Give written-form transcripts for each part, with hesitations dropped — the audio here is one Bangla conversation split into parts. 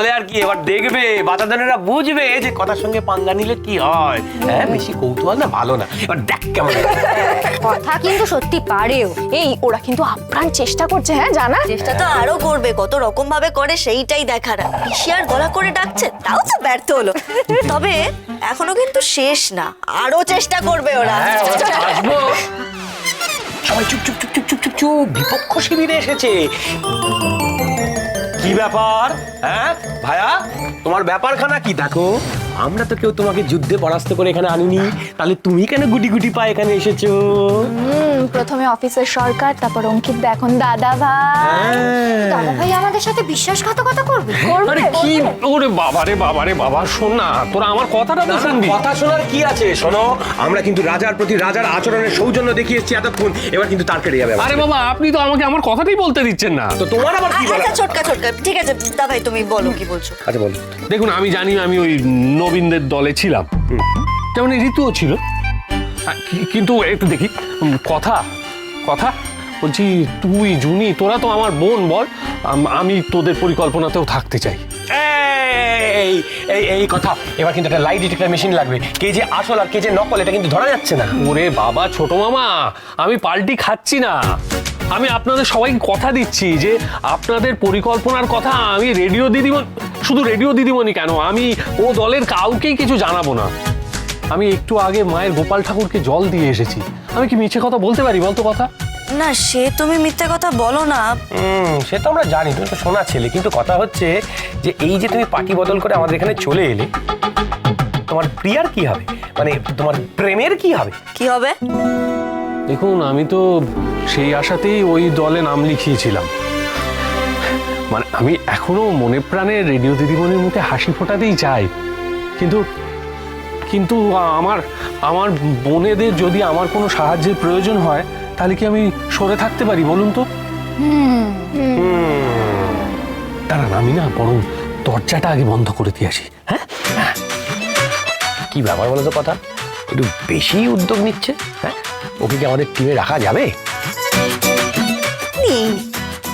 তাহলে আর কি, এবার দেখবে বাচ্চাদেরা বুঝবে যে কথার সঙ্গে পাঙ্গা নিলে কি হয়। হ্যাঁ, বেশি কৌতূহল না ভালো না। এবার দেখ কেমন কথা কিন্তু সত্যি পারেও। এই ওরা কিন্তু আপ্রাণ চেষ্টা করছে, হ্যাঁ জানা? চেষ্টা তো আরো করবে, কত রকম ভাবে করে সেইটাই দেখার। পিসি আর গলা করে ডাকছে, তাও তো ব্যর্থ হলো। তবে এখনো কিন্তু শেষ না, আরো চেষ্টা করবে ওরা। আসবো। সবাই চুপ চুপ চুপ চুপ চুপ চুপ চুপ, বিপক্ষ শিবিরে এসেছে। কি ব্যাপার? হ্যাঁ ভাইয়া, তোমার ব্যাপারখানা কি? দেখো, আমরা তো কেউ তোমাকে যুদ্ধে পরাস্ত করে এখানে আনিনি, তাহলে তুমি কেন গুটি গুটি পায়ে এখানে এসেছো? প্রথমে অফিসের সরকার, তারপর অঙ্কিত, এখন দাদা ভাই। দাদা ভাই আমাদের সাথে বিশ্বাসঘাতকতা করবে? আরে কি, ওরে বাবারে বাবারে বাবা, শোন না, তোরা আমার কথাটা তো শুনবি। কথা শোনার কি আছে? শোনো, আমরা কিন্তু রাজার প্রতি রাজার আচরণের সৌজন্য দেখিয়ে এসেছি এতক্ষণ, এবার কিন্তু তার কেটে যাবে। আরে বাবা, আপনি তো আমাকে আমার কথাটাই বলতে দিচ্ছেন না। তো তোমার আবার কি বলা? আচ্ছা ছোটকা ছোটকা, ঠিক আছে দা ভাই, তুমি বলো কি বলছো। আচ্ছা বলো। দেখুন, আমি জানি আমি ওই নবীনদের দলে ছিলাম, যেমন ঋতুও ছিল, কিন্তু একটু দেখি কথা কথা বলছি, তুই জুনি, তোরা তো আমার বোন, বল আমি তোদের পরিকল্পনাতেও থাকতে চাই। এই এই এই কথা, এবার কিন্তু একটা লাই ডিটেক্টর মেশিন লাগবে। কে যে আসল আর কে যে নকল এটা কিন্তু ধরা যাচ্ছে না। ওরে বাবা ছোট মামা, আমি পাল্টি খাচ্ছি না। আমি আপনাদের সবাইকে কথা দিচ্ছি যে আপনাদের পরিকল্পনার কথা আমি রেডিও দিদিমণি, শুধু রেডিও দিদিমণি কেন, আমি ও দলের কাউকেই কিছু জানাবো না। আমি একটু আগে মায়ের গোপাল ঠাকুরকে জল দিয়ে এসেছি। আমি কি মিছে কথা বলতে পারি বলতো কথা? না, সে তুমি মিথ্যে কথা বলো না। সে তো আমরা জানি, তুমি তো শোনা ছেলে, কিন্তু কথা হচ্ছে যে এই যে তুমি পার্টি বদল করে আমাদের এখানে চলে এলে, তোমার প্রিয়ার কি হবে? মানে তোমার প্রেমের কি হবে? কি হবে? দেখুন, আমি তো সেই আশাতেই ওই দলে নাম লিখিয়েছিলাম। মানে আমি এখনো মনে প্রাণে রেডিও দিদিমণির মুখে হাসি ফোটাতেই চাই, কিন্তু কিন্তু আমার আমার বোনেদের যদি আমার কোনো সাহায্যের প্রয়োজন হয়, তাহলে কি আমি সরে থাকতে পারি বলুন তো? দাঁড়ান, আমি না বরং দরজাটা আগে বন্ধ করে দিয়ে আসি। হ্যাঁ, কি ব্যাপার বলো তো কথা, একটু বেশি উদ্যোগ নিচ্ছে। হ্যাঁ, ওকে কি আমাদের টিমে রাখা যাবে?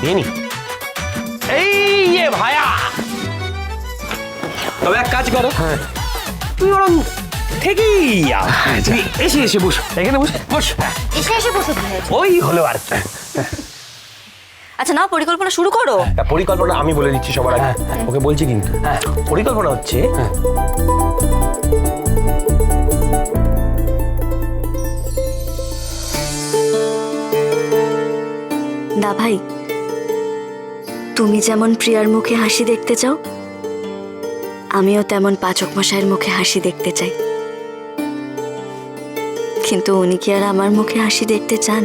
নিয়ে নি। এই যে ভাইয়া, তবে এক কাজ করো, হ্যাঁ তুমি বরং থেকেই এসে এসে বসো, এখানে বসে বস। এসে এসে বসে ওই হলো আর। আচ্ছা না, পরিকল্পনা শুরু করো। পরিকল্পনা আমি বলে দিচ্ছি সবার আগে, ওকে বলছি কিন্তু। পরিকল্পনা হচ্ছে দা ভাই, তুমি যেমন প্রিয়ার মুখে হাসি দেখতে চাও, আমিও তেমন পাচক মশাইয়ের মুখে হাসি দেখতে চাই। কিন্তু উনি কি আর আমার মুখে হাসি দেখতে চান?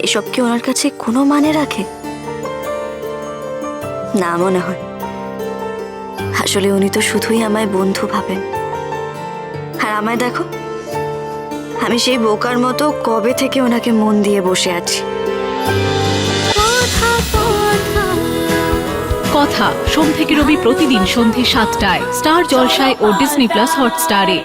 এসব কি ওনার কাছে কোনো মানে রাখে? না মনে হয়। আসলে উনি তো শুধুই আমায় বন্ধু ভাবেন। আর আমায় দেখো, আমি সেই বোকার মতো কবে থেকে ওনাকে মন দিয়ে বসে আছি। কথা সোম থেকে রবি প্রতিদিন সন্ধে ৭টায় স্টার জলসায় ও ডিজনি প্লাস হটস্টারে।